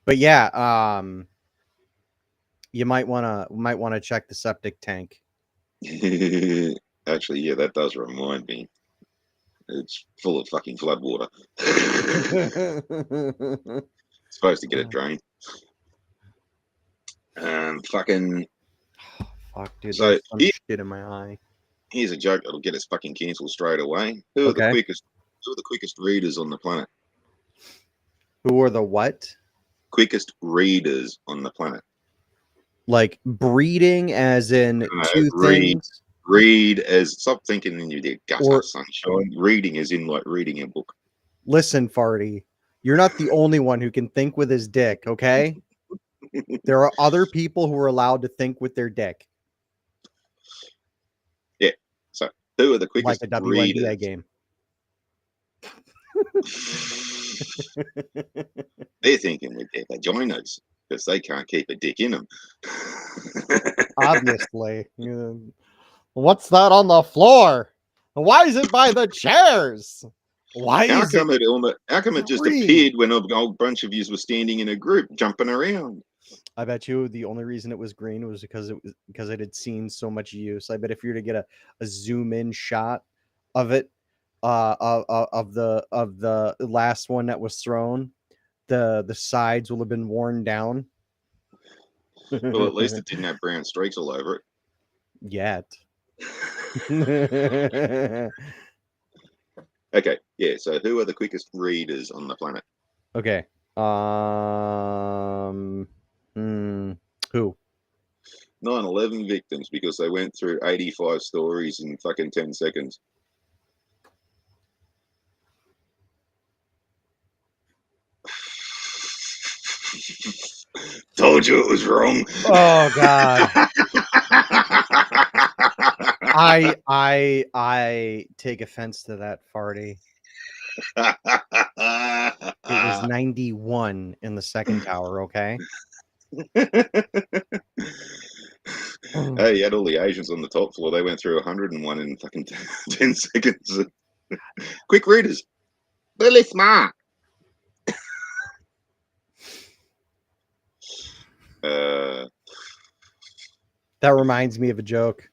But yeah, you might wanna check the septic tank. Actually, yeah, that does remind me. It's full of fucking flood water. Supposed to get it drained. Fucking. Fuck, dude, So there's some shit in my eye. here's a joke that'll get us fucking cancelled straight away. Who are the Okay. quickest? Who are the quickest readers on the planet? Who are the what? Quickest readers on the planet. Like breeding, as in No, two read, things, read as stop thinking in your gutter, or sunshine. Reading is in like reading a book. listen, Farty. You're not the only one who can think with his dick. Okay, there are other people who are allowed to think with their dick, Yeah. So who are the like quickest a WNBA readers? game. They're thinking with their vaginas because they can't keep a dick in them. Obviously. What's that on the floor? Why is it by the chairs? Why How is it come how come it just green? appeared when a whole bunch of yous were standing in a group jumping around? I bet you the only reason it was green was because it had seen so much use. I bet if you were to get a zoom in shot of it, of the last one that was thrown, the sides will have been worn down. Well, at least it didn't have brown streaks all over Yet. Okay, yeah. So who are the quickest readers on the planet? Okay. Um. Who? 9/11 victims because they went through 85 stories in fucking 10 seconds. Told you it was wrong. Oh God. I take offense to that, Farty. It was 91 in the second tower, okay? Hey, you had all the Asians on the top floor. They went through 101 in fucking 10 seconds. Quick readers. Really smart. Uh, That reminds me of a joke.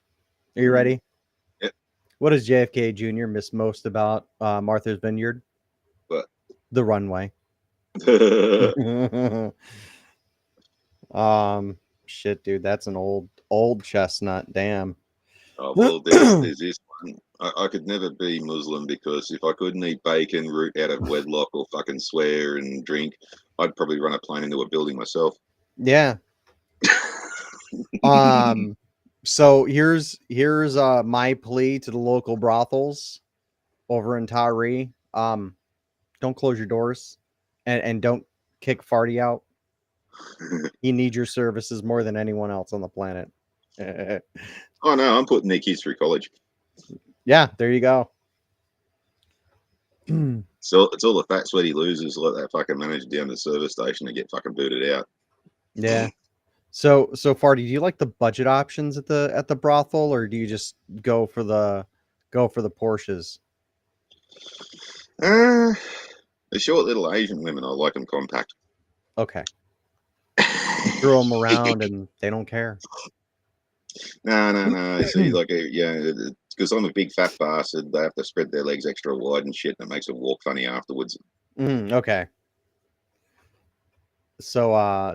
Are you ready? Yep. What does JFK Jr. miss most about Martha's Vineyard? But The runway. Shit, dude, that's an old chestnut. Damn. oh well, there's this one. I could never be Muslim because if I couldn't eat bacon, root out of wedlock, or fucking swear and drink, I'd probably run a plane into a building myself. Yeah. So here's my plea to the local brothels over in Tyree. Don't close your doors and don't kick Farty out. He needs your services more than anyone else on the planet. Oh no, I'm putting their kids through college. Yeah, there you go. So it's all the fat, sweaty losers like that fucking manager down the service station to get fucking booted out. Yeah. So Farty, do you like the budget options at the brothel, or do you just go for the Porsches? Uh, the short little Asian women, I like them compact. Okay. You throw them around and they don't care. No. See, like, yeah, because I'm a big fat bastard. They have to spread their legs extra wide and shit, and it makes them walk funny afterwards. Okay. So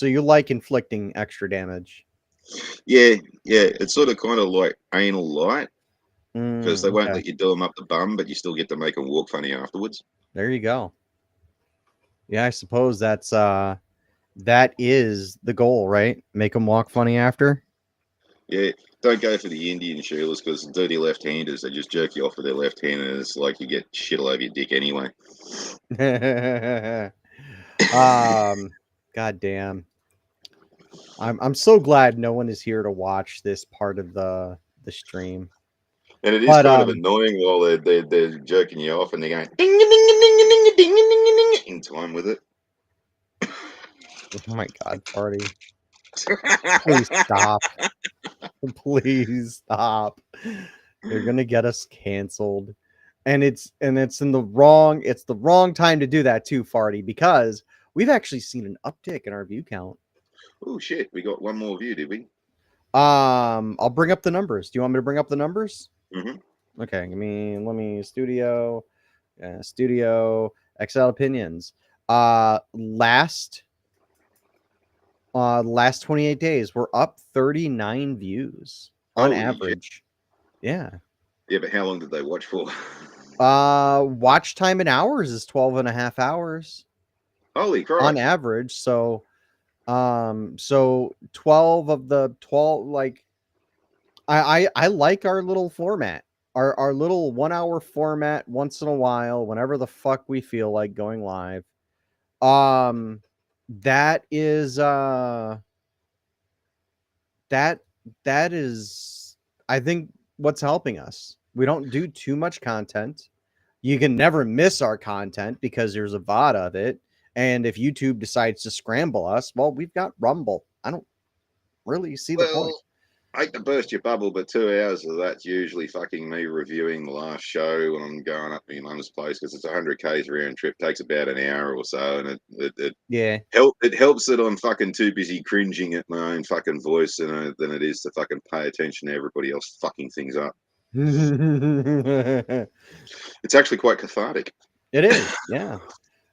you like inflicting extra damage. Yeah, it's sort of kind of like anal light because they won't Okay. let you do them up the bum, but you still get to make them walk funny afterwards. There you go. Yeah, I suppose that is the goal, right? Make them walk funny after. Yeah, don't go for the Indian Sheilas because dirty left-handers, they just jerk you off with their left hand, and it's like you get shit all over your dick anyway. God damn. I'm so glad no one is here to watch this part of the stream. And it is But kind of annoying while they're jerking you off and they're going ding ding ding ding ding ding ding ding ding in time with it. oh my god, Farty. Please stop. Please stop. You're gonna get us canceled. And it's the wrong time to do that too, Farty, because we've actually seen an uptick in our view count. Oh shit, we got one more view, did we? I'll bring up the numbers. Do you want me to bring up the numbers? Mm-hmm. Okay, let me studio XL opinions. Last 28 days, we're up 39 views on Holy average. shit. Yeah. Yeah, but how long did they watch for? Watch time in hours is 12 and a half hours Holy Christ. on average. So 12 of the 12, like, I like our little format, our little 1 hour format once in a while, whenever the fuck we feel like going live. That is that is, I think, what's helping us. We don't do too much content. You can never miss our content because there's a VOD of it. And if YouTube decides to scramble us, well, we've got Rumble. I don't really see the point. I hate to burst your bubble, but 2 hours of that's usually fucking me reviewing the last show when I'm going up to my mum's place because it's 100 k's round trip. Takes about an hour or so, and it helps that I'm fucking too busy cringing at my own fucking voice than it is to fucking pay attention to everybody else fucking things up. It's actually quite cathartic. It is, yeah.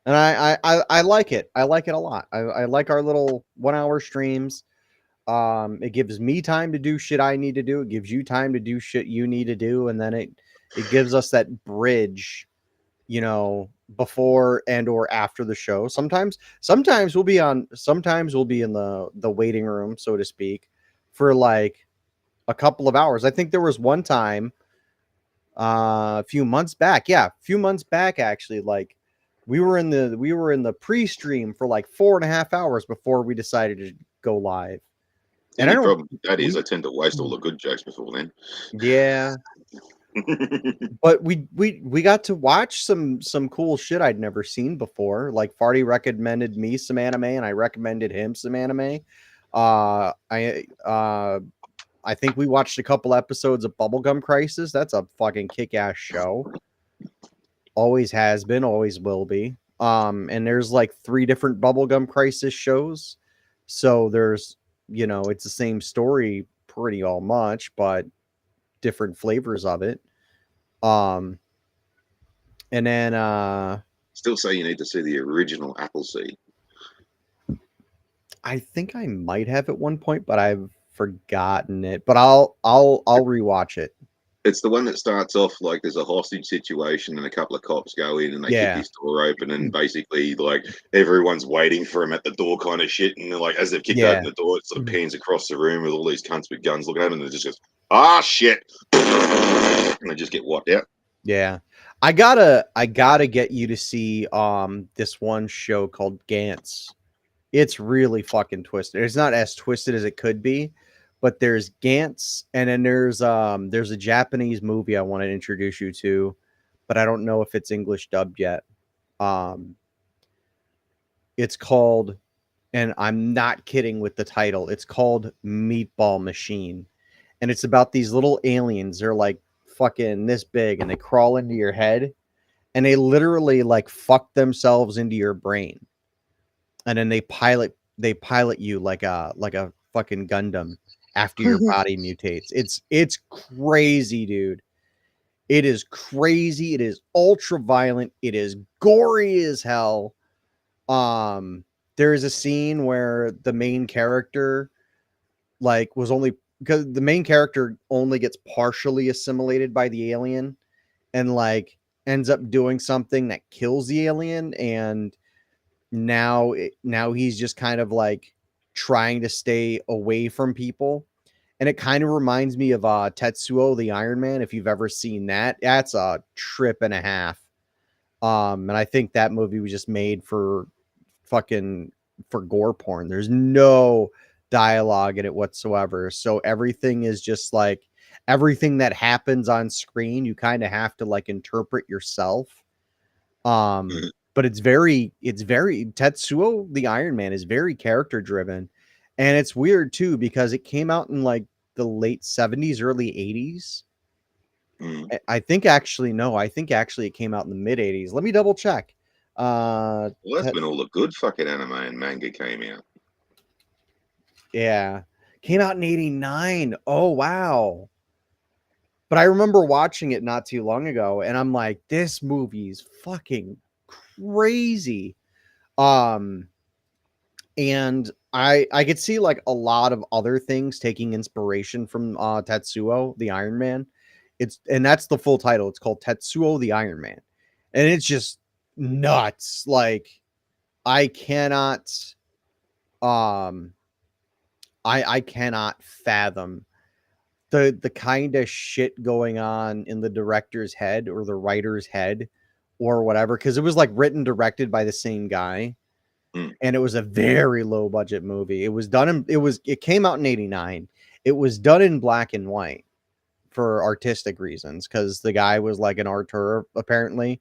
And I like it. I like it a lot. I like our little 1 hour streams. It gives me time to do shit I need to do. It gives you time to do shit you need to do, and then it gives us that bridge, before and or after the show. Sometimes we'll be in the waiting room, so to speak, for like a couple of hours. I think there was one time a few months back actually, like we were in the pre-stream for like 4.5 hours before we decided to go live. And the problem with that is I tend to waste all the good jokes before then. Yeah. But we got to watch some cool shit I'd never seen before. Like Farty recommended me some anime and I recommended him some anime. I think we watched a couple episodes of Bubblegum Crisis. That's a fucking kick-ass show. Always has been, always will be. And there's like 3 different Bubblegum Crisis shows. So there's, it's the same story pretty all much, but different flavors of it. And then still say you need to see the original Appleseed. I think I might have at one point, but I've forgotten it. But I'll rewatch it. It's the one that starts off like there's a hostage situation and a couple of cops go in and they kick his door open and basically like everyone's waiting for him at the door kind of shit. And like as they've kicked open the door, it sort of pans across the room with all these cunts with guns looking at him and it just goes, ah shit. And they just get wiped out. Yeah. I gotta get you to see this one show called Gantz. It's really fucking twisted. It's not as twisted as it could be. But there's Gantz, and then there's a Japanese movie I want to introduce you to, but I don't know if it's English dubbed yet. It's called, and I'm not kidding with the title, it's called Meatball Machine. And it's about these little aliens. They're like fucking this big, and they crawl into your head, and they literally like fuck themselves into your brain. And then they pilot you like a fucking Gundam. After your body mutates. It's crazy, dude. It is crazy. It is ultra violent. It is gory as hell. There is a scene where the main character was only because the main character only gets partially assimilated by the alien and like ends up doing something that kills the alien, and now he's just kind of like trying to stay away from people. And it kind of reminds me of Tetsuo the Iron Man. If you've ever seen that, that's a trip and a half. And I think that movie was just made for gore porn. There's no dialogue in it whatsoever. So everything is just like everything that happens on screen, you kind of have to like interpret yourself. But it's very Tetsuo the Iron Man is very character driven. And it's weird too, because it came out in like the late 70s, early 80s. I think actually it came out in the mid 80s. Let me double check. Well, that's when all the good fucking anime and manga came out. Yeah. Came out in 89. Oh, wow. But I remember watching it not too long ago, and I'm like, this movie's fucking crazy. And I could see like a lot of other things taking inspiration from Tetsuo the Iron Man. And that's the full title. It's called Tetsuo the Iron Man. And it's just nuts. Like I cannot um I cannot fathom the kind of shit going on in the director's head or the writer's head or whatever, because it was like written directed by the same guy. And it was a very low budget movie. It came out in 89. It was done in black and white for artistic reasons, because the guy was like an auteur apparently.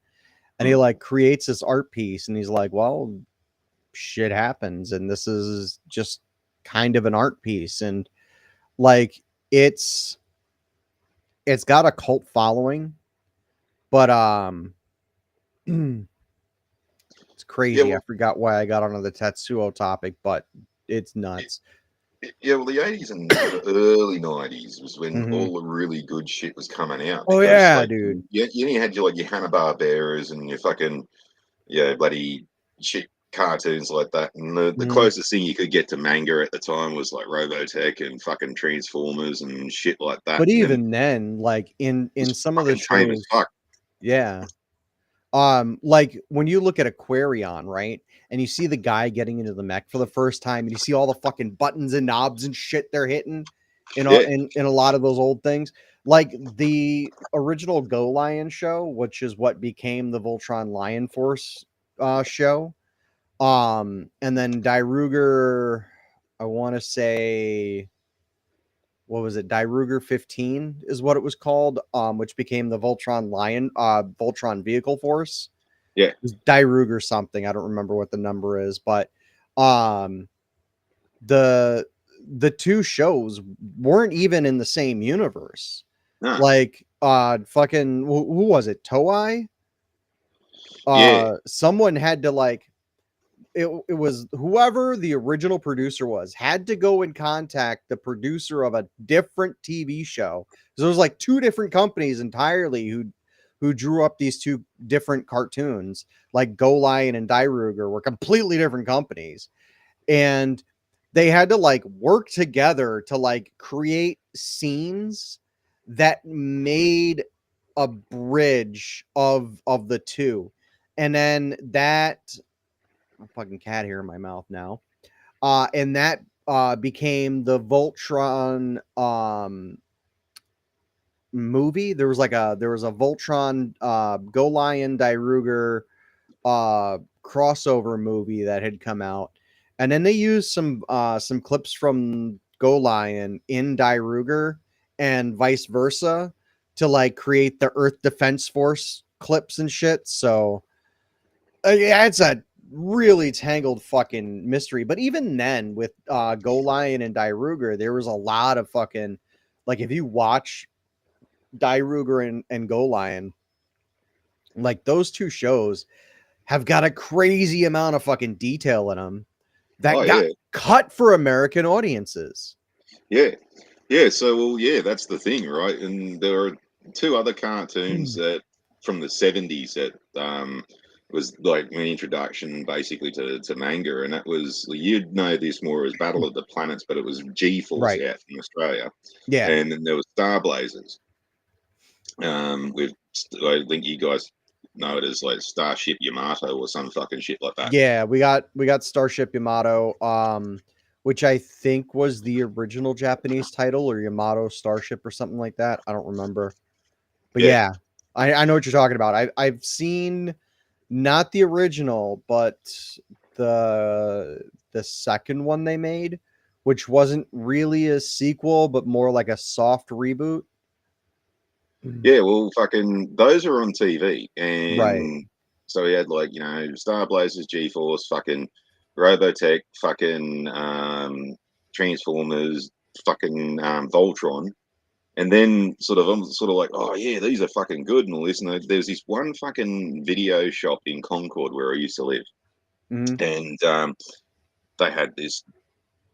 And he like creates this art piece and he's like, well, shit happens and this is just kind of an art piece. And like it's got a cult following, but it's crazy. Yeah, well, I forgot why I got onto the Tetsuo topic, but it's nuts. Yeah, well, the 80s and the early 90s was when all the really good shit was coming out. Oh, Because, yeah, like, dude. you had your, like, your Hanna-Barberas and your fucking, bloody shit cartoons like that. And the closest thing you could get to manga at the time was, like, Robotech and fucking Transformers and shit like that. But And even then, like, in some of the tame as shows fuck. yeah. Like, when you look at Aquarion, right? And you see the guy getting into the mech for the first time, and you see all the fucking buttons and knobs and shit they're hitting in Yeah. a lot of those old things. Like, the original Go Lion show, which is what became the Voltron Lion Force show. And then Dairugger, I want to say, what was it? Dairugger 15 is what it was called, which became the Voltron Vehicle Force. Yeah. It was Dairugger something. I don't remember what the number is, but the two shows weren't even in the same universe. Nah. Like fucking who was it? Toei? Yeah. Someone had to like it was whoever the original producer was had to go and contact the producer of a different TV show. So there was like two different companies entirely who drew up these two different cartoons. Like Go Lion and Dairugger were completely different companies, and they had to like work together to like create scenes that made a bridge of the two. And then that fucking cat hair in my mouth now. And that became the Voltron movie. There was a Voltron Go Lion Dairugger crossover movie that had come out. And then they used some clips from Go Lion in Dairugger and vice versa to like create the Earth Defense Force clips and shit. So yeah, it's a really tangled fucking mystery. But even then, with Go Lion and Dairugger, there was a lot of fucking like if you watch Dairugger and Go Lion, like those two shows have got a crazy amount of fucking detail in them that got cut for American audiences. Yeah. Yeah. So, well, yeah, that's the thing, right? And there are two other cartoons that from the 70s that was like an introduction basically to manga, and that was, you'd know this more as Battle of the Planets, but it was G-Force out in Australia. Yeah. And then there was Star Blazers. With, I think you guys know it as like Starship Yamato or some fucking shit like that. Yeah, we got Starship Yamato, which I think was the original Japanese title, or Yamato Starship or something like that. I don't remember. But yeah, I know what you're talking about. I've seen not the original, but the second one they made, which wasn't really a sequel, but more like a soft reboot. Yeah, well, fucking those are on TV, and Right. so we had like Star Blazers, G-Force, fucking Robotech, fucking Transformers, fucking Voltron, And then I'm sort of like, oh yeah, these are fucking good and all this. And there's this one fucking video shop in Concord where I used to live, and they had this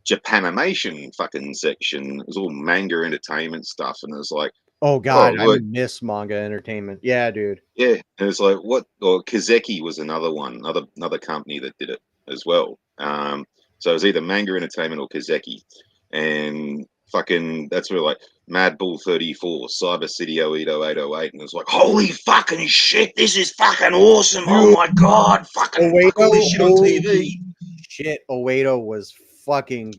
Japanimation fucking section. It was all manga entertainment stuff, and it was like, oh god, I miss manga entertainment. Yeah, dude. Yeah, and it's like what? Or Kazeki was another one, another company that did it as well. So it was either Manga Entertainment or Kazeki, and fucking that's where like Mad Bull 34, Cyber City 080 and it's like, holy fucking shit, this is fucking awesome! Oh my god, fucking fuck all this shit on TV. Shit, Oedo was fucking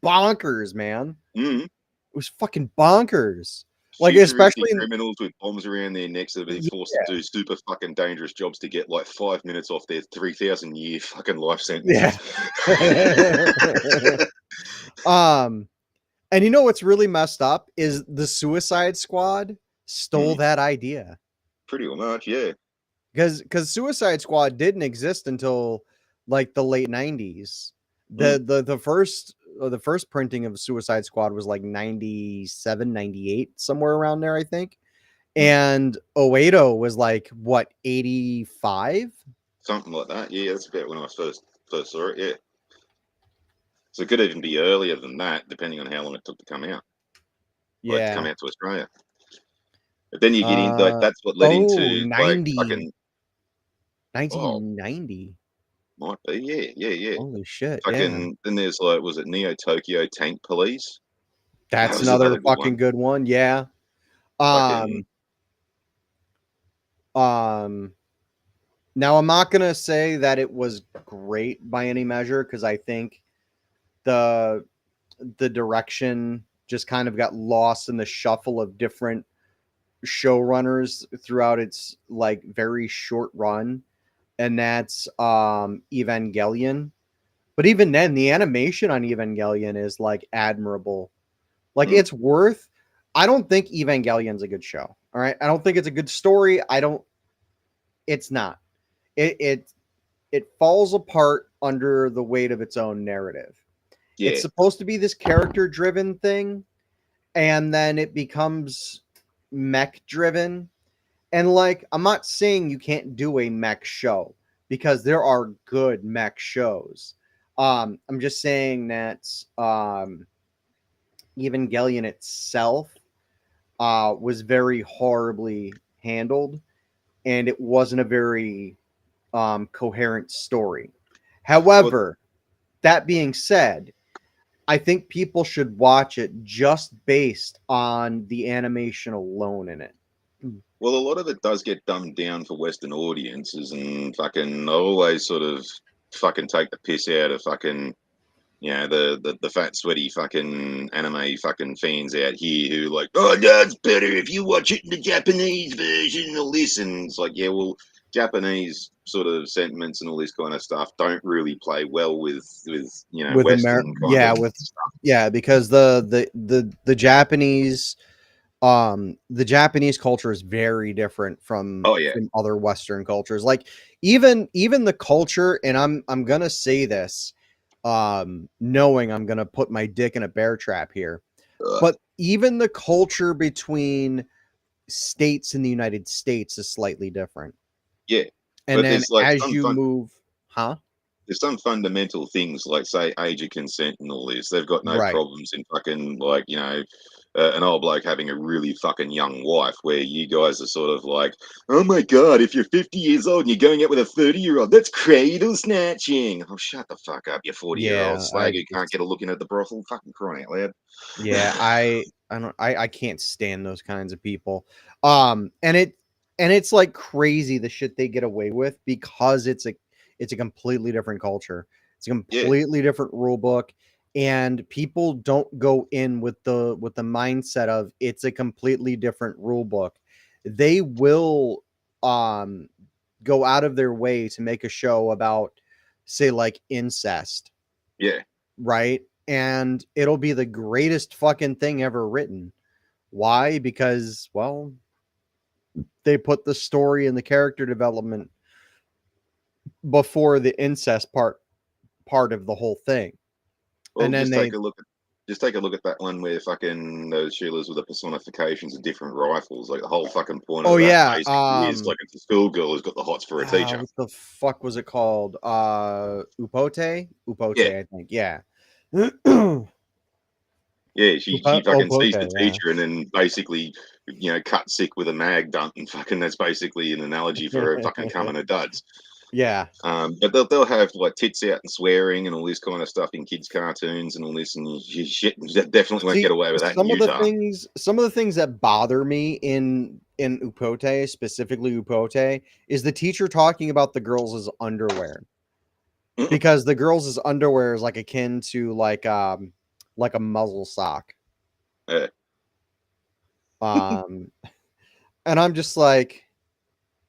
bonkers, man. Mm. It was fucking bonkers. Like, especially criminals with bombs around their necks that are being forced to do super fucking dangerous jobs to get like 5 minutes off their 3,000-year fucking life sentence. Yeah. And you know what's really messed up is the Suicide Squad stole that idea. Pretty much, yeah. Because Suicide Squad didn't exist until like the late 90s. The first printing of Suicide Squad was like 97, 98, somewhere around there, I think. And Oedo was like what, 85? Something like that. Yeah, that's about when I first saw it, yeah. So it could even be earlier than that, depending on how long it took to come out. Yeah. Like, to come out to Australia. But then you get in, like, that's what led into 90. Like fucking 1990. Might be, yeah. Holy shit. Fucking then there's like, was it Neo Tokyo Tank Police? That's another fucking good one. Yeah. Now I'm not gonna say that it was great by any measure, because I think the direction just kind of got lost in the shuffle of different showrunners throughout its like very short run, and that's Evangelion. But even then, the animation on Evangelion is like admirable. Like it's worth. I don't think Evangelion's a good show. All right, I don't think it's a good story. It's not. It falls apart under the weight of its own narrative. Yeah. It's supposed to be this character driven thing, and then it becomes mech driven. And like, I'm not saying you can't do a mech show, because there are good mech shows. I'm just saying that Evangelion itself was very horribly handled, and it wasn't a very coherent story. However, that being said, I think people should watch it just based on the animation alone in it. Well, a lot of it does get dumbed down for Western audiences, and fucking always sort of fucking take the piss out of fucking, you know, the fat sweaty fucking anime fucking fans out here who like, oh no, it's better if you watch it in the Japanese version and all this. And it's like, yeah, well, Japanese sort of sentiments and all this kind of stuff don't really play well with you know, with Western because the Japanese the Japanese culture is very different from other Western cultures. Like even the culture, and I'm gonna say this knowing I'm gonna put my dick in a bear trap here, but even the culture between states in the United States is slightly different. Yeah. And then as you move, there's some fundamental things like, say, age of consent and all this. They've got no problems in fucking, like, you know, an old bloke having a really fucking young wife, where you guys are sort of like, oh my god, if you're 50 years old and you're going out with a 30-year-old, that's cradle snatching. Oh, shut the fuck up, you 40-year-old slag who can't get a look in at the brothel. Fucking crying out loud. Yeah, I can't stand those kinds of people. And it's like crazy the shit they get away with, because it's a completely different culture. It's a completely different rule book, and people don't go in with the mindset of it's a completely different rule book. They will go out of their way to make a show about, say, like incest. Yeah. Right? And it'll be the greatest fucking thing ever written. Why? Because, well, they put the story and the character development before the incest part of the whole thing. Well, and then take a look just take a look at that one where fucking those Sheilas with the personifications of different rifles. Like the whole fucking point Oh of that yeah. basically is like it's a schoolgirl who's got the hots for a teacher. What the fuck was it called? Upote? Upote, Yeah. I think. Yeah. Yeah, she fucking sees the Yeah. teacher and then basically, cut sick with a mag dump, and fucking that's basically an analogy for her fucking coming to duds. Yeah. But they'll have like tits out and swearing and all this kind of stuff in kids' cartoons and all this, and shit, definitely won't get away with that in Utah. Some of the things that bother me in Upote, specifically Upote, is the teacher talking about the girls' underwear. Because the girls' underwear is like akin to like a muzzle sock. Yeah. And I'm just like,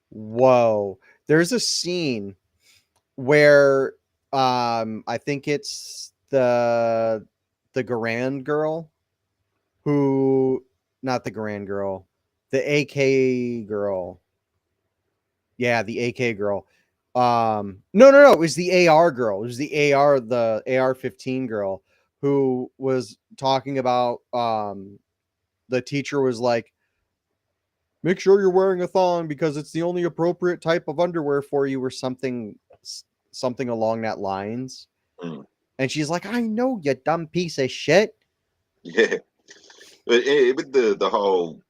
whoa. There's a scene where I think it's the Garand girl not the Garand girl, the AK girl. Yeah, the AK girl. No, it was the AR girl. It was the AR-15 girl who was talking about the teacher was like, make sure you're wearing a thong because it's the only appropriate type of underwear for you, or something along that lines. And she's like, I know, you dumb piece of shit. Yeah. But with the whole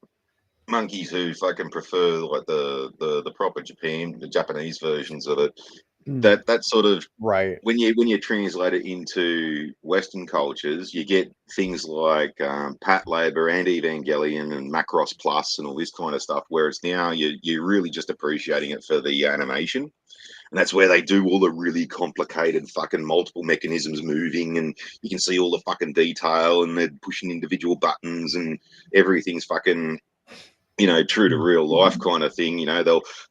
monkeys who fucking prefer like the proper the Japanese versions of it, that sort of right. When you translate it into Western cultures, you get things like Patlabor and Evangelion and Macross Plus and all this kind of stuff. Whereas now you're really just appreciating it for the animation, and that's where they do all the really complicated fucking multiple mechanisms moving, and you can see all the fucking detail, and they're pushing individual buttons, and everything's fucking true to real life kind of thing.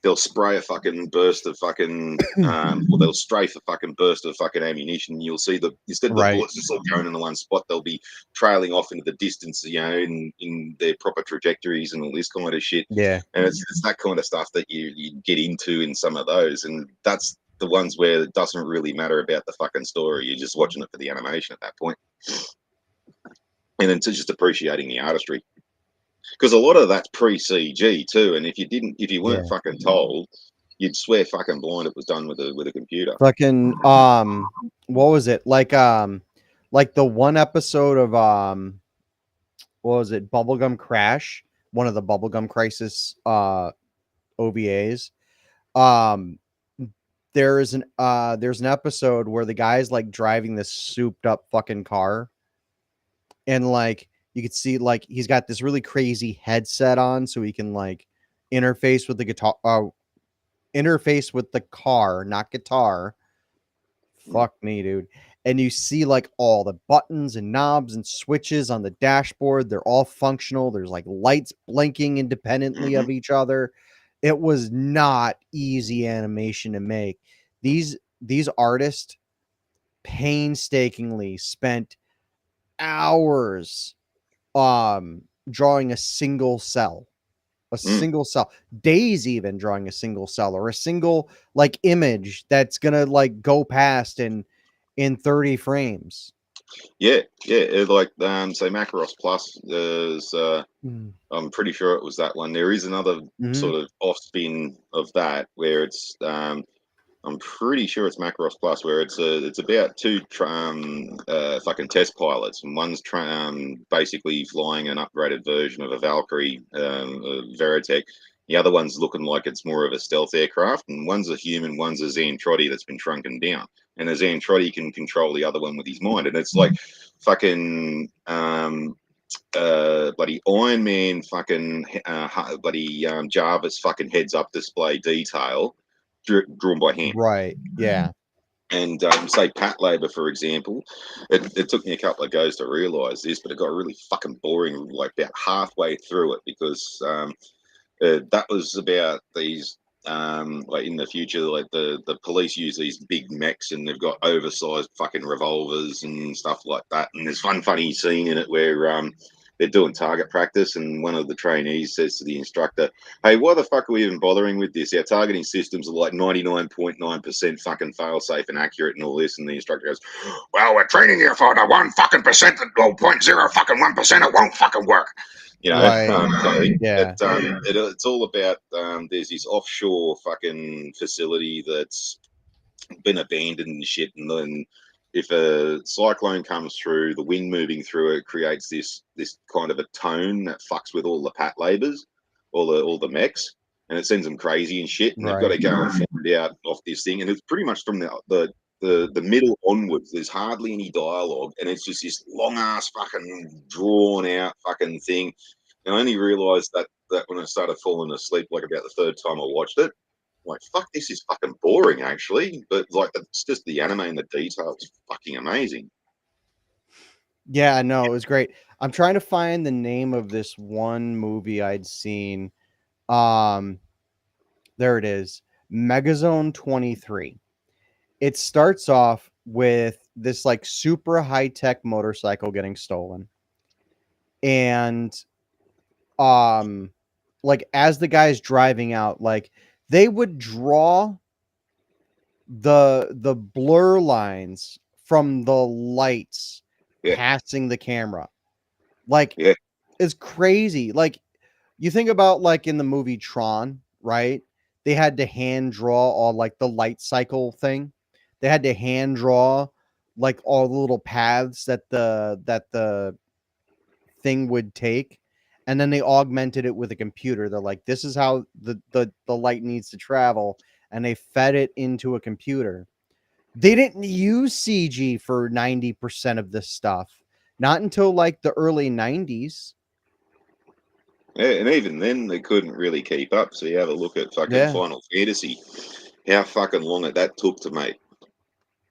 They'll spray a fucking burst of fucking, or they'll strafe a fucking burst of fucking ammunition. You'll see instead of the bullets just all going in the one spot, they'll be trailing off into the distance, in their proper trajectories and all this kind of shit. Yeah. And it's that kind of stuff that you get into in some of those. And that's the ones where it doesn't really matter about the fucking story. You're just watching it for the animation at that point. And then just appreciating the artistry. Because a lot of that's pre-CG too, and if you weren't fucking told, you'd swear fucking blind it was done with a computer. Fucking what was it like the one episode of what was it, Bubblegum Crash, one of the Bubblegum Crisis OVAs. There's an episode where the guy's like driving this souped up fucking car, and like you could see like he's got this really crazy headset on so he can like interface with the car, not guitar. Fuck me, dude. And you see like all the buttons and knobs and switches on the dashboard. They're all functional. There's like lights blinking independently of each other. It was not easy animation to make. These artists painstakingly spent hours drawing a single cell. Single cell, days even drawing a single cell or a single like image that's gonna like go past in 30 frames. Yeah, like say Macross Plus is I'm pretty sure it was that one. There is another sort of off spin of that where it's I'm pretty sure it's Macross Plus, where it's about two fucking test pilots, and one's basically flying an upgraded version of a Valkyrie Veritech. The other one's looking like it's more of a stealth aircraft, and one's a human, one's a Xantrotti that's been shrunken down, and the Xantrotti can control the other one with his mind, and it's like fucking bloody Iron Man fucking bloody Jarvis fucking heads up display detail. Drawn by hand. Right. Yeah. And say Patlabor, for example, it took me a couple of goes to realise this, but it got really fucking boring like about halfway through it, because that was about these like in the future, like the police use these big mechs and they've got oversized fucking revolvers and stuff like that. And there's one funny scene in it where they're doing target practice, and one of the trainees says to the instructor, "Hey, why the fuck are we even bothering with this? Our targeting systems are like 99.9% fucking fail safe and accurate and all this." And the instructor goes, "Well, we're training you for the 1% or 0.0 1% it won't fucking work." You know, Right. so Yeah. it's all about there's this offshore fucking facility that's been abandoned and shit, and then if a cyclone comes through, the wind moving through it creates this kind of a tone that fucks with all the pat labors, all the mechs, and it sends them crazy and shit. And they've got to Right. go and find out off this thing, and it's pretty much from the middle onwards. There's hardly any dialogue, and it's just this long ass fucking drawn out fucking thing. And I only realised that when I started falling asleep, like about the third time I watched it. Like, fuck, this is fucking boring, actually. But like, it's just the anime and the detail is fucking amazing. Yeah, no, it was great. I'm trying to find the name of this one movie I'd seen. There it is, Megazone 23. It starts off with this like super high tech motorcycle getting stolen, and like as the guy's driving out, like they would draw the blur lines from the lights passing the camera. Like it's crazy. Like you think about like in the movie Tron, right? They had to hand draw all like the light cycle thing. They had to hand draw like all the little paths that the thing would take, and then they augmented it with a computer. They're like, this is how the light needs to travel, and they fed it into a computer. They didn't use CG for 90% of this stuff, not until like the early 90s. Yeah, and even then they couldn't really keep up. So you have a look at fucking Final Fantasy, how fucking long that took to make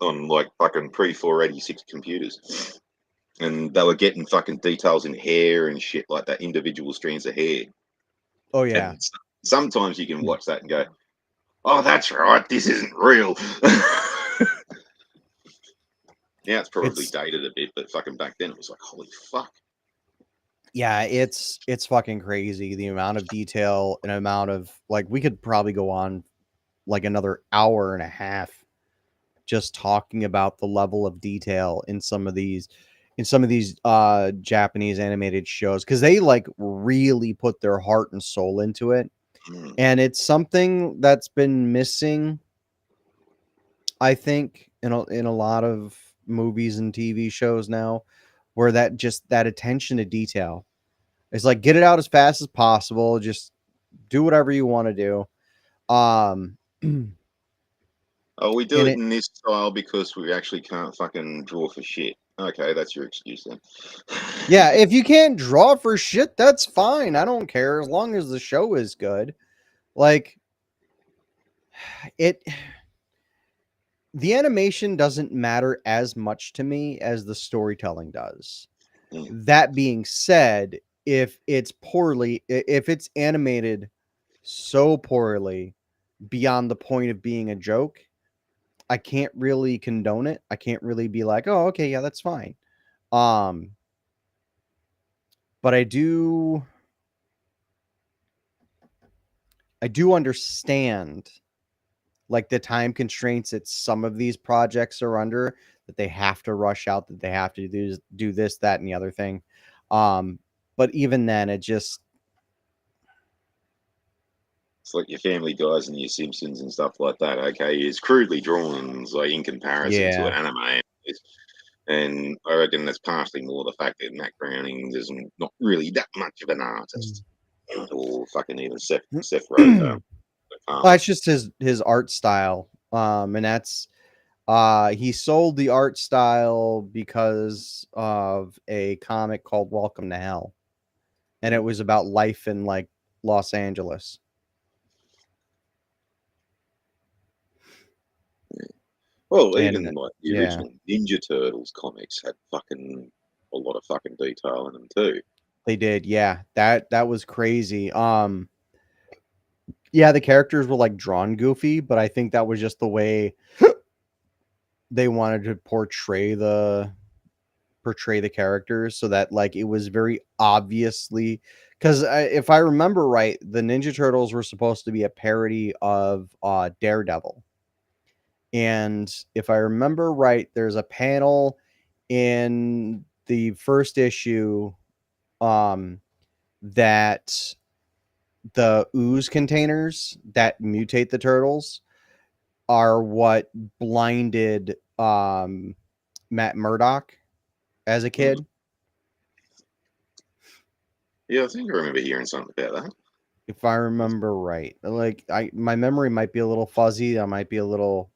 on like fucking pre-486 computers. And they were getting fucking details in hair and shit like that, individual strands of hair. Oh yeah. And sometimes you can watch that and go, "Oh, that's right, this isn't real." Now it's probably dated a bit, but fucking back then it was like, holy fuck. Yeah, it's fucking crazy, the amount of detail and amount of like we could probably go on like another hour and a half just talking about the level of detail in some of these Japanese animated shows, because they like really put their heart and soul into it. And it's something that's been missing, I think, in a lot of movies and TV shows now, where that attention to detail. It's like, get it out as fast as possible. Just do whatever you want to do. Oh, we do it in this style because we actually can't fucking draw for shit. Okay, that's your excuse then. Yeah, if you can't draw for shit, that's fine. I don't care as long as the show is good. Like the animation doesn't matter as much to me as the storytelling does. That being said, if it's animated so poorly beyond the point of being a joke, I can't really condone it. I can't really be like, "Oh, okay, yeah, that's fine." But I do understand like the time constraints that some of these projects are under, that they have to rush out, that they have to do this, that, and the other thing. But even then, it's like your Family Guys and your Simpsons and stuff like that. Okay, it's crudely drawn, like in comparison to an anime. And I reckon that's partially more the fact that Matt Groening is not really that much of an artist, or fucking even Seth Rogen. Well, it's just his art style, and that's he sold the art style because of a comic called Welcome to Hell, and it was about life in like Los Angeles. Well, even like the original Ninja Turtles comics had fucking a lot of fucking detail in them too. They did, yeah. That was crazy. Yeah, the characters were like drawn goofy, but I think that was just the way they wanted to portray the portray the characters so that like it was very obviously, because if I remember right, the Ninja Turtles were supposed to be a parody of Daredevil. And if I remember right, there's a panel in the first issue that the ooze containers that mutate the turtles are what blinded Matt Murdock as a kid. Yeah, I think I remember hearing something about that. If I remember right. Like my memory might be a little fuzzy. I might be a little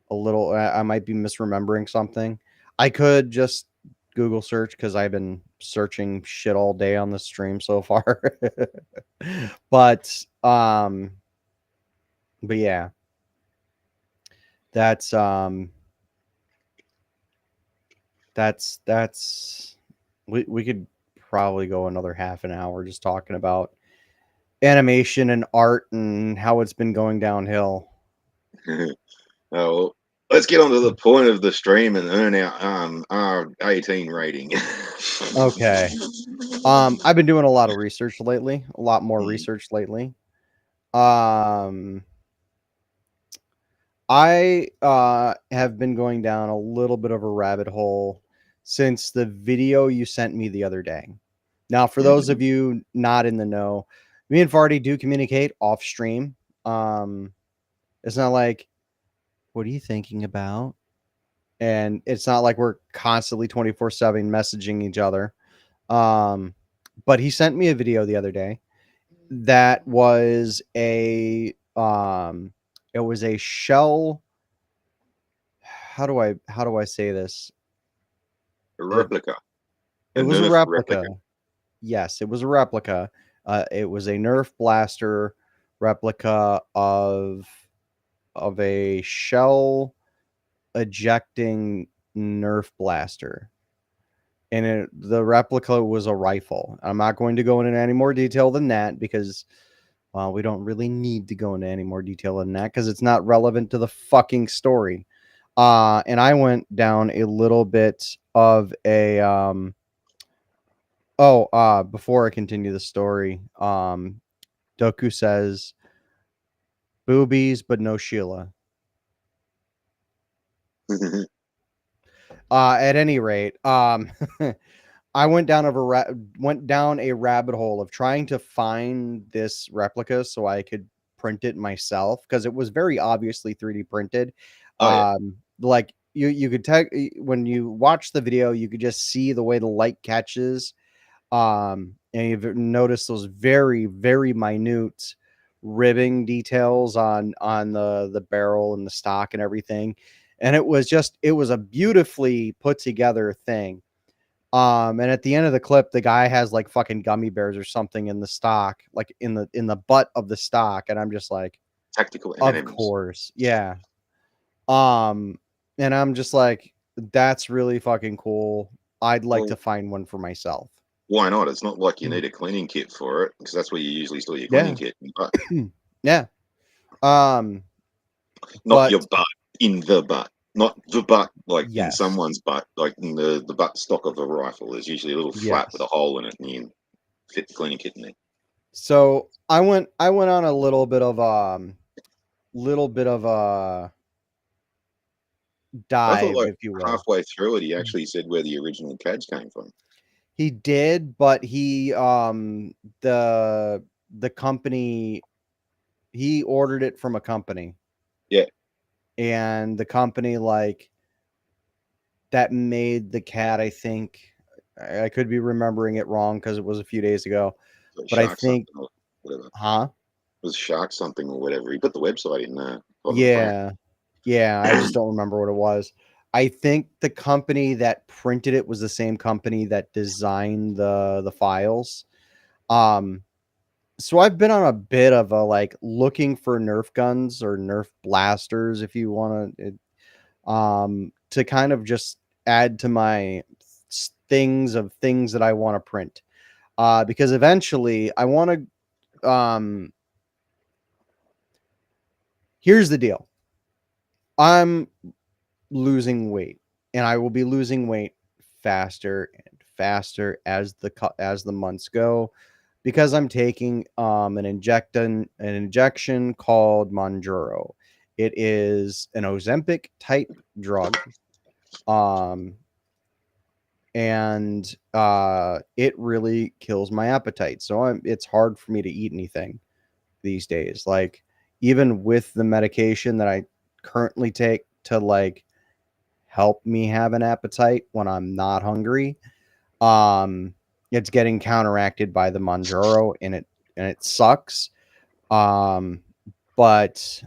I might be misremembering something. I could just Google search because I've been searching shit all day on the stream so far. But yeah. That's we could probably go another half an hour just talking about animation and art and how it's been going downhill. Oh, let's get on to the point of the stream and earn our 18 rating. Okay. I've been doing a lot of research lately, a lot more research lately. I have been going down a little bit of a rabbit hole since the video you sent me the other day. Now, for those of you not in the know, me and Vardy do communicate off stream. It's not like, what are you thinking about? And it's not like we're constantly 24/7 messaging each other. But he sent me a video the other day that was it was a shell. How do I say this? A replica. It was a replica. Yes, it was a replica. It was a Nerf blaster replica of a shell ejecting Nerf blaster. And the replica was a rifle. I'm not going to go into any more detail than that because, well, we don't really need to go into any more detail than that because it's not relevant to the fucking story. And I went down a little bit of a before I continue the story, Doku says boobies but no Sheila. At any rate, I went down a rabbit hole of trying to find this replica so I could print it myself because it was very obviously 3D printed. Like you could when you watch the video, you could just see the way the light catches. And you've noticed those very, very minute ribbing details on the barrel and the stock and everything. And it was a beautifully put together thing. And at the end of the clip, the guy has like fucking gummy bears or something in the stock, like in the butt of the stock, and I'm just like, tactical M&Ms. Of course, yeah. And I'm just like, that's really fucking cool. I'd like to find one for myself. Why not? It's not like you need a cleaning kit for it because that's where you usually store your cleaning kit. Yeah. Not your butt, in the butt. Not the butt, like yes. in someone's butt, like in the butt stock of a rifle. There's usually a little flap with a hole in it, and you fit the cleaning kit in there. So I went on a little bit of dive, I thought, like, if you will. halfway through it, he actually said where the original CADs came from. He did, but he the company, he ordered it from a company. Yeah. And the company like that made the CAD, I think, I could be remembering it wrong because it was a few days ago, but I think, it was Shark something or whatever. He put the website in there. Yeah, I just don't remember what it was. I think the company that printed it was the same company that designed the files. So I've been on a bit of a like looking for Nerf guns or Nerf blasters, if you want to kind of just add to my things that I want to print. Because eventually I want to here's the deal. I'm losing weight, and I will be losing weight faster and faster as the months go, because I'm taking an injection called Mounjaro. It is an Ozempic type drug. And it really kills my appetite. So it's hard for me to eat anything these days. Like, even with the medication that I currently take to like help me have an appetite when I'm not hungry, it's getting counteracted by the Mounjaro, and it sucks. But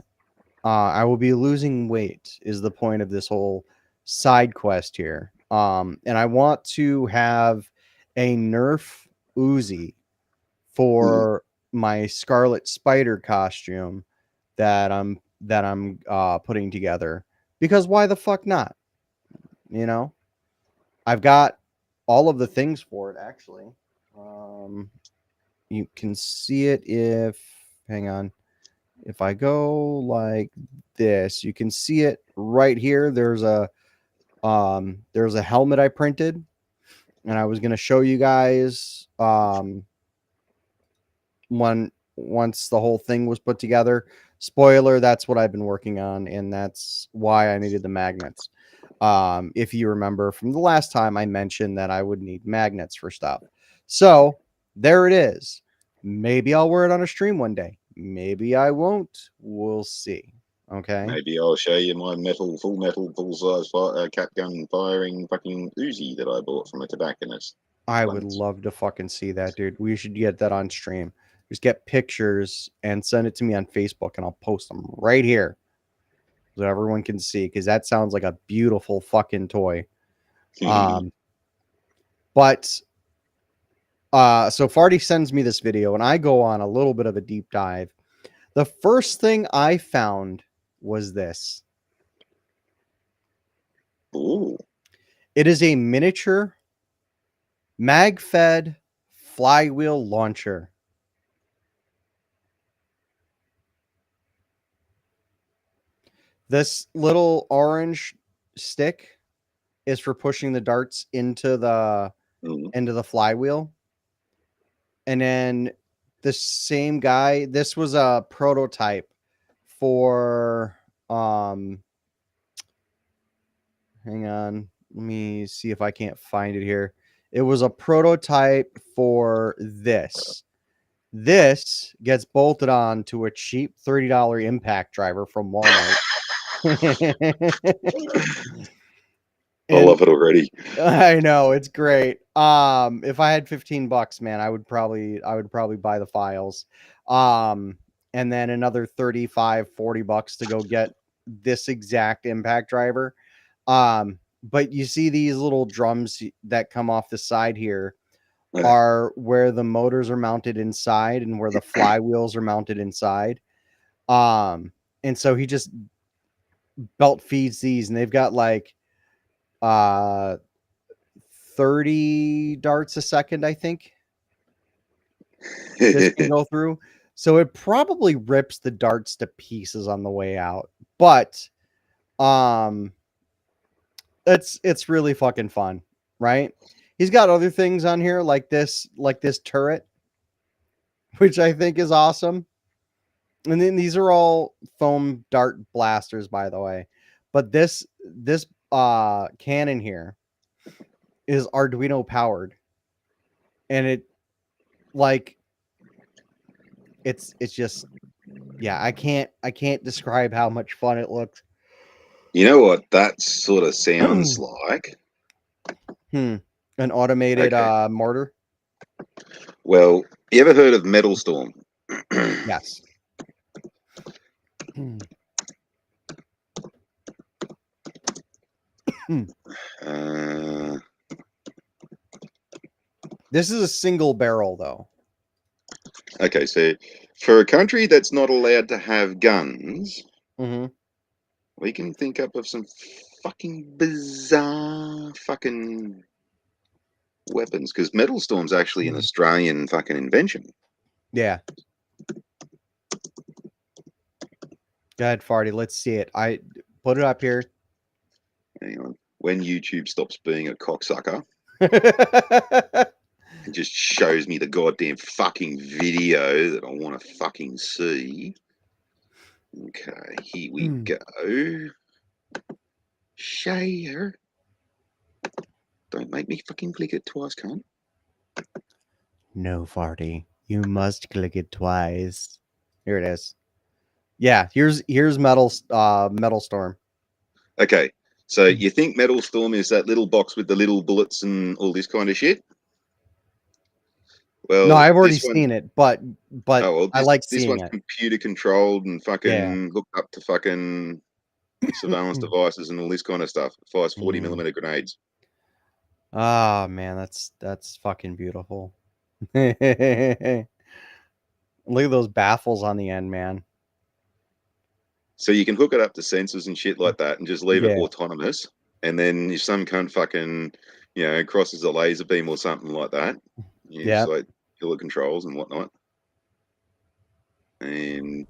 I will be losing weight is the point of this whole side quest here. And I want to have a Nerf Uzi for my Scarlet Spider costume that I'm putting together, because why the fuck not? You know, I've got all of the things for it actually. You can see it hang on. If I go like this, you can see it right here. There's a helmet I printed, and I was going to show you guys once the whole thing was put together. Spoiler, that's what I've been working on, and that's why I needed the magnets. If you remember from the last time, I mentioned that I would need magnets for stuff. So there it is. Maybe I'll wear it on a stream one day. Maybe I won't. We'll see. Okay. Maybe I'll show you my full size cap gun firing fucking Uzi that I bought from a tobacconist. I would love to fucking see that, dude. We should get that on stream. Just get pictures and send it to me on Facebook, and I'll post them right here so everyone can see, because that sounds like a beautiful fucking toy. But so Farty sends me this video, and I go on a little bit of a deep dive. The first thing I found was this. Ooh. It is a miniature mag-fed flywheel launcher. This little orange stick is for pushing the darts into the flywheel. And then the same guy, this was a prototype for hang on, let me see if I can't find it here. It was a prototype for this. This gets bolted on to a cheap $30 impact driver from Walmart. I love it already. I know, it's great. If I had $15, man, I would probably buy the files. And then another $35-$40 to go get this exact impact driver. But you see these little drums that come off the side here are where the motors are mounted inside and where the flywheels are mounted inside. And so he just belt feeds these, and they've got like 30 darts a second, I think. This can go through. So it probably rips the darts to pieces on the way out. But it's really fucking fun, right? He's got other things on here like this turret, which I think is awesome. And then these are all foam dart blasters, by the way. But this cannon here is Arduino powered. And it's just, yeah, I can't describe how much fun it looks. You know what that sort of sounds like? An automated mortar. Well, you ever heard of Metal Storm? Yes. This is a single barrel, though. Okay, so for a country that's not allowed to have guns, we can think up of some fucking bizarre fucking weapons, because Metal Storm's actually an Australian fucking invention. Yeah. Go ahead, Farty. Let's see it. I put it up here. Hang on. when YouTube stops being a cocksucker and just shows me the goddamn fucking video that I want to fucking see. Okay, here we go. Share. Don't make me fucking click it twice, cunt. No, Farty. You must click it twice. Here it is. Yeah, here's Metal Storm. Okay, so you think Metal Storm is that little box with the little bullets and all this kind of shit? Well, no, I've already seen it, but I like this seeing one's it. computer controlled and fucking hooked up to fucking surveillance devices and all this kind of stuff. It fires 40 millimeter grenades. Ah, man, that's fucking beautiful. Look at those baffles on the end, man. So you can hook it up to sensors and shit like that and just leave it autonomous. And then if some cunt fucking, crosses a laser beam or something like that, just like kill the controls and whatnot. And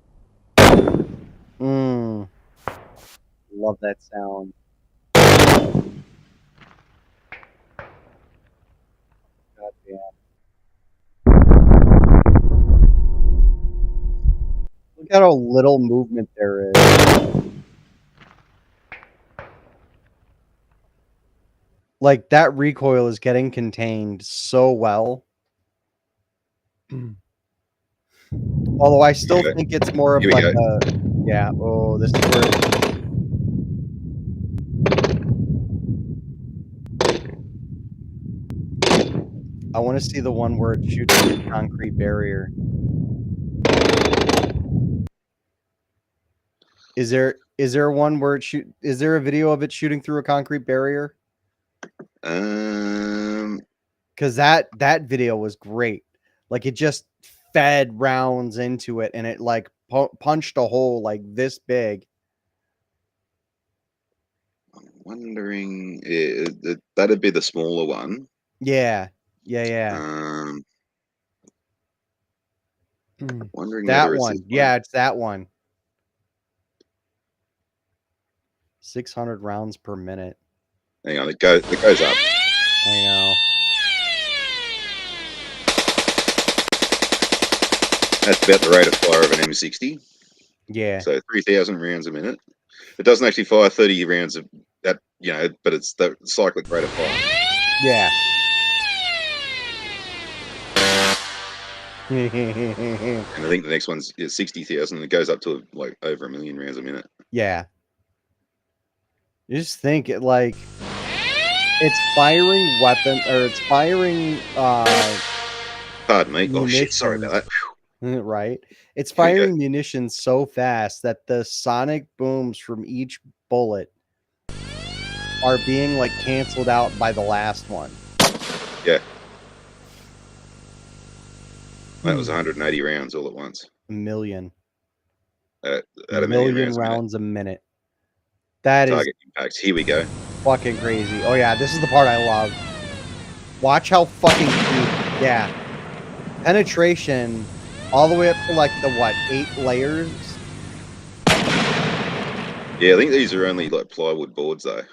love that sound. God damn. Look at how little movement there is. Like, that recoil is getting contained so well. Although I still think it's more of like a... Yeah, oh, this is where... I want to see the one where it shoots through the concrete barrier. Is there one where it is there a video of it shooting through a concrete barrier? Because that video was great. Like, it just fed rounds into it and it like punched a hole like this big. I'm wondering, that'd be the smaller one. Yeah. Wondering that one. Yeah, it's that one. 600 rounds per minute. Hang on, it goes up. I know. That's about the rate of fire of an M60. Yeah. So 3,000 rounds a minute. It doesn't actually fire 30 rounds of that, but it's the cyclic rate of fire. Yeah. And I think the next one's 60,000 and it goes up to like over 1 million rounds a minute. Yeah. You just think it like it's firing weapon or it's firing pardon me. Oh shit, sorry about that. Right. It's firing munitions so fast that the sonic booms from each bullet are being like canceled out by the last one. Yeah. That was 180 rounds all at once. A million. At a million rounds a minute. That target impacts. Here we go. Fucking crazy. Oh yeah, this is the part I love. Watch how fucking deep. Yeah. Penetration all the way up to like the 8 layers? Yeah, I think these are only like plywood boards though.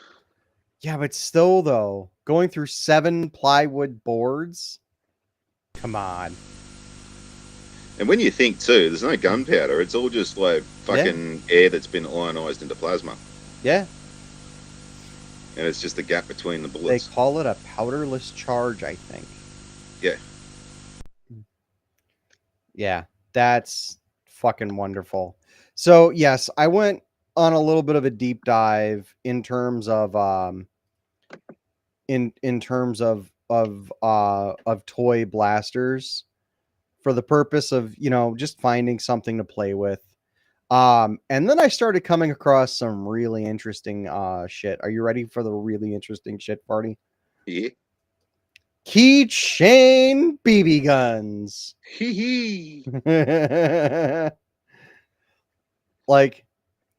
Yeah, but still though, going through 7 plywood boards. Come on. And when you think too, there's no gunpowder. It's all just like fucking air that's been ionized into plasma. Yeah. And it's just the gap between the bullets. They call it a powderless charge, I think. Yeah. Yeah, that's fucking wonderful. So yes, I went on a little bit of a deep dive in terms of in terms of toy blasters for the purpose of, just finding something to play with. And then I started coming across some really interesting shit. Are you ready for the really interesting shit, Party? Yeah. Keychain BB guns. Like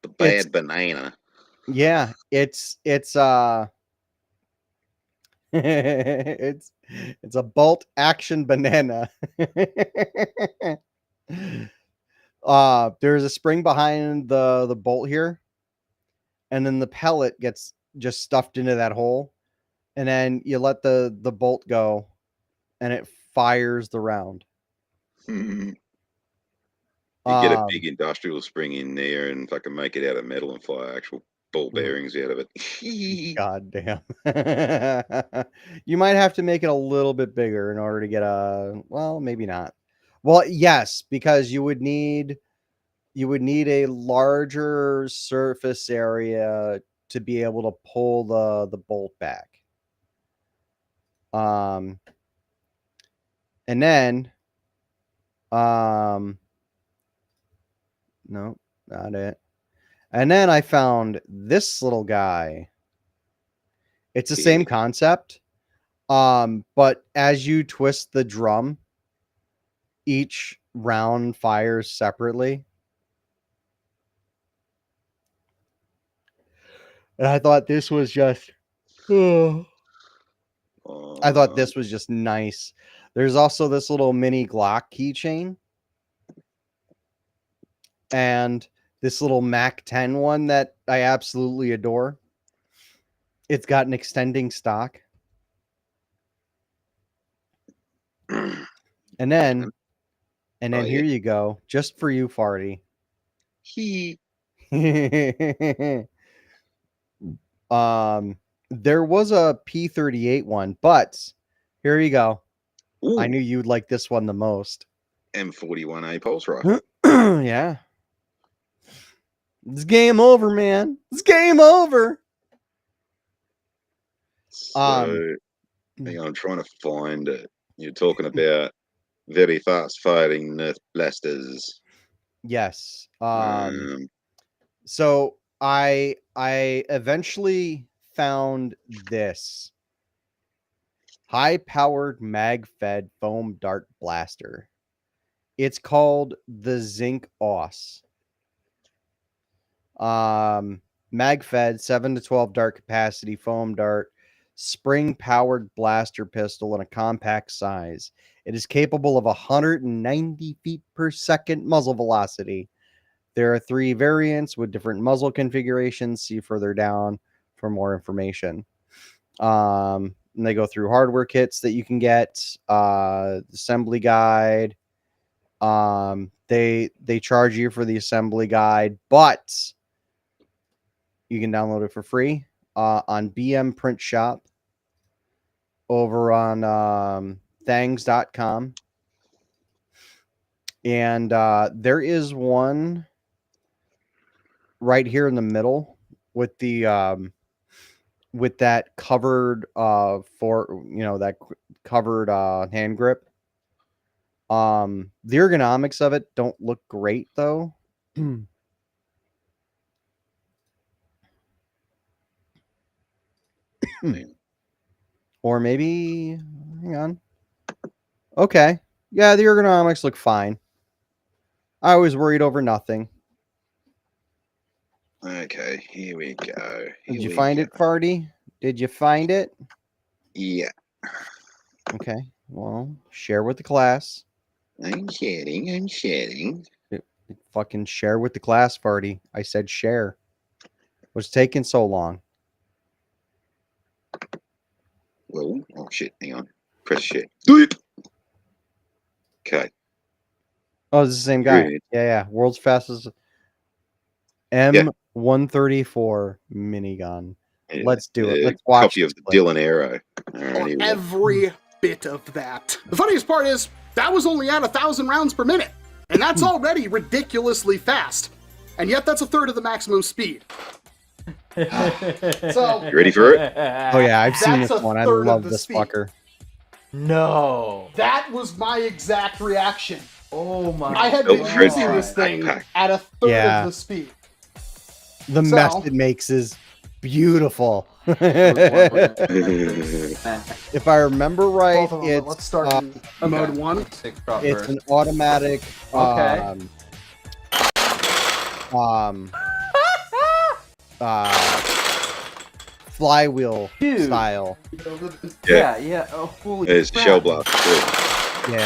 the bad banana. Yeah, it's it's a bolt action banana. There's a spring behind the bolt here, and then the pellet gets just stuffed into that hole, and then you let the bolt go, and it fires the round. You get a big industrial spring in there and fucking make it out of metal and fire actual ball bearings out of it. God damn. You might have to make it a little bit bigger in order to get a, well, maybe not. Well, yes, because you would need a larger surface area to be able to pull the bolt back. And then no, not it. And then I found this little guy. It's the same concept. But as you twist the drum, each round fires separately. And I thought this was just I thought this was just nice. There's also this little mini Glock keychain. And this little Mac 10 one that I absolutely adore. It's got an extending stock. And then here you go, just for you, Farty. There was a P38 one, but here you go. Ooh. I knew you'd like this one the most. M41A pulse rifle. Yeah. It's game over, man. It's game over. So, I'm trying to find it. You're talking about very fast firing Nerf blasters. Yes. So I eventually found this high-powered mag-fed foam dart blaster. It's called the Zinc Aus. Mag-fed 7 to 12 dart capacity foam dart, spring-powered blaster pistol in a compact size. It is capable of 190 feet per second muzzle velocity. There are 3 variants with different muzzle configurations. See further down for more information. And they go through hardware kits that you can get, assembly guide. They charge you for the assembly guide, but you can download it for free on BM Print Shop over on thangs.com. And there is one right here in the middle with the with that covered that covered hand grip. The ergonomics of it don't look great though. Or maybe, hang on. Okay. Yeah, the ergonomics look fine. I was worried over nothing. Okay, here we go. Did you find it, Farty? Did you find it? Yeah. Okay. Well, share with the class. I'm sharing. Fucking share with the class, Farty. I said share. What's taking so long? Whoa. Oh, shit. Hang on. Press shit. Do it. Okay. Oh, it's the same guy. Good. Yeah. World's fastest M134 minigun. Yeah. Let's do it. Let's watch. Copy of the Dylan Arrow. Every bit of that. The funniest part is that was only at 1,000 rounds per minute, and that's already ridiculously fast. And yet that's a third of the maximum speed. So you ready for it? Oh yeah, I've seen this one. I love this fucker. No. That was my exact reaction. Oh my! I had been using this thing at a third of the speed. The mess it makes is beautiful. If I remember right, it's let's start in mode 1. It's an automatic. Flywheel style. Yeah. Oh, holy it's crap. shell block. Yeah.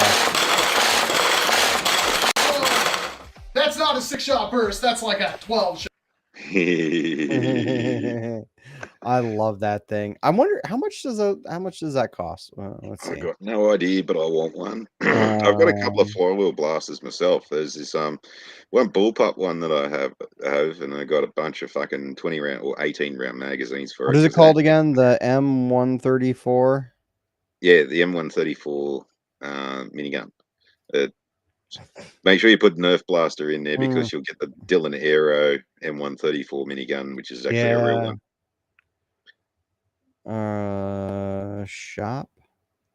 That's not a 6-shot burst. That's like a 12-shot. I love that thing. I wonder how much does that cost? Let's see. I've got no idea, but I want one. I've got a couple of flywheel blasters myself. There's this one bullpup one that I have, and I got a bunch of fucking 20 round or 18 round magazines for What it. is it called again? The M134. Yeah, the M134 minigun. Make sure you put Nerf Blaster in there because you'll get the Dylan Aero M134 minigun, which is actually a real one. Shop.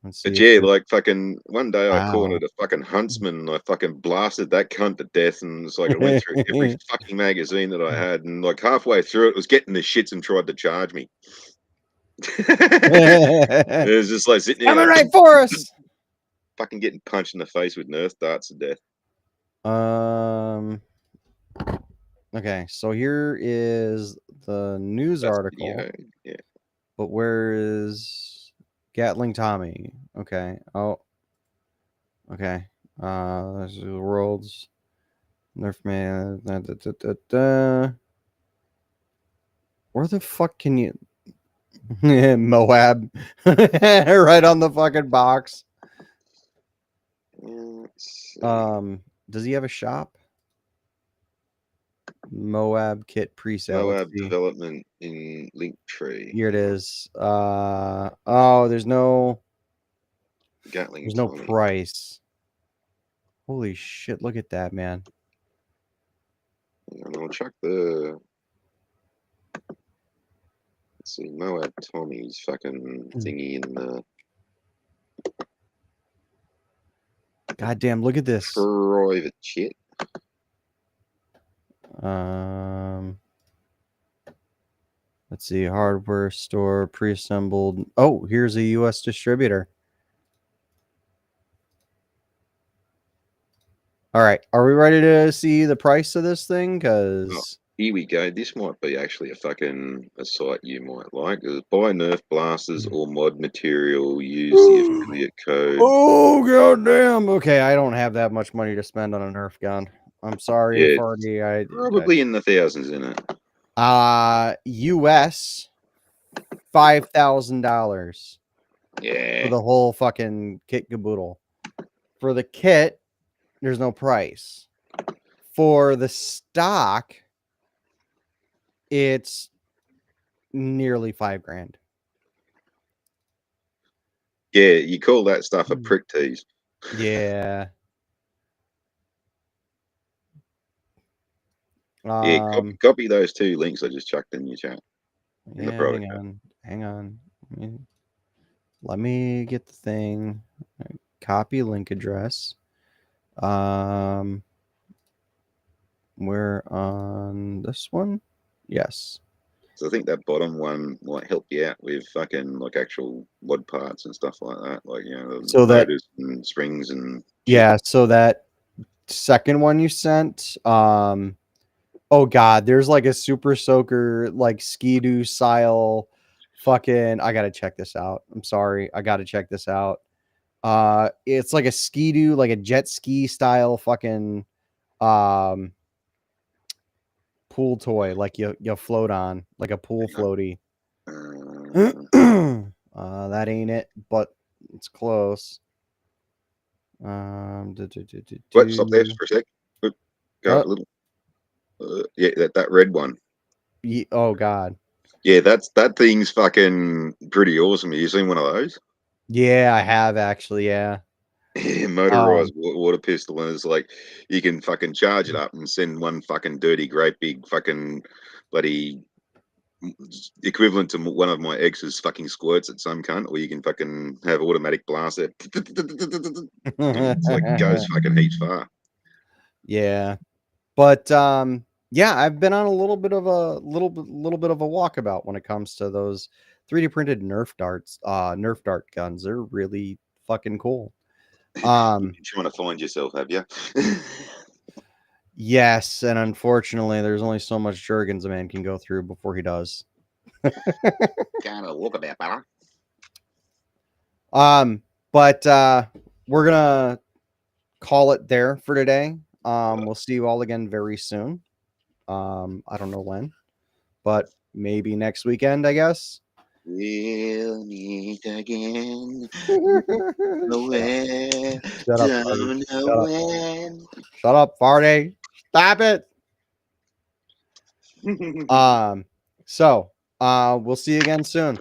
Let's see. But yeah, like fucking one day I cornered a fucking huntsman and I fucking blasted that cunt to death, and it's like I went through every fucking magazine that I had, and like halfway through it was getting the shits and tried to charge me. It was just like sitting there coming right for us. Fucking getting punched in the face with Nerf darts to death. Okay, so here is the news article. Video. Yeah. But where is Gatling Tommy? Okay. Oh. Okay. This is the world's Nerf man. Where the fuck can you Moab right on the fucking box. Does he have a shop? Moab kit presale. Moab development in Linktree. Here it is. Oh, there's no Gatling. There's no price. Holy shit! Look at that, man. And I'll check the. Let's see, Moab Tommy's fucking thingy in the. Goddamn! Look at this. Private shit. Let's see. Hardware store pre-assembled. Oh, here's a U.S. distributor. All right, are we ready to see the price of this thing? Because here we go. This might be actually a site you might like. Buy Nerf blasters or mod material. Use the affiliate code. Oh goddamn! Okay, I don't have that much money to spend on a Nerf gun. I'm sorry, Farty. Probably in the thousands in it. US $5,000. Yeah. For the whole fucking kit caboodle. For the kit, there's no price. For the stock, it's nearly $5,000. Yeah, you call that stuff a prick tease. Yeah. Yeah, copy those two links I just chucked in your chat. Yeah, hang on. Let me get the thing. Copy link address. We're on this one. Yes. So I think that bottom one might help you out with fucking like actual mod parts and stuff like that, like so motors and springs and. Yeah, so that second one you sent. Oh god, there's like a Super Soaker like Ski-Doo style fucking. I gotta check this out. I'm sorry, I gotta check this out. It's like a Ski-Doo, like a jet ski style fucking pool toy, like you float on, like a pool floaty. That ain't it, but it's close. What? Stop there for a sec. Go a little. Yeah, that red one. Oh god. Yeah, that thing's fucking pretty awesome. Have you seen one of those? Yeah, I have actually. Yeah. Motorized water pistol, and it's like you can fucking charge it up and send one fucking dirty, great big fucking bloody equivalent to one of my ex's fucking squirts at some cunt, or you can fucking have automatic blast it. It's like it goes fucking heaps far. Yeah, but yeah, I've been on a little bit of a walkabout when it comes to those 3D printed Nerf dart guns. They're really fucking cool. You're trying to find yourself, have you? Yes, and unfortunately, there's only so much Jergens a man can go through before he does. Gotta look a bit better. But we're gonna call it there for today. We'll see you all again very soon. I don't know when, but maybe next weekend, I guess. We'll meet again. Shut up, Farty. Stop it. So we'll see you again soon.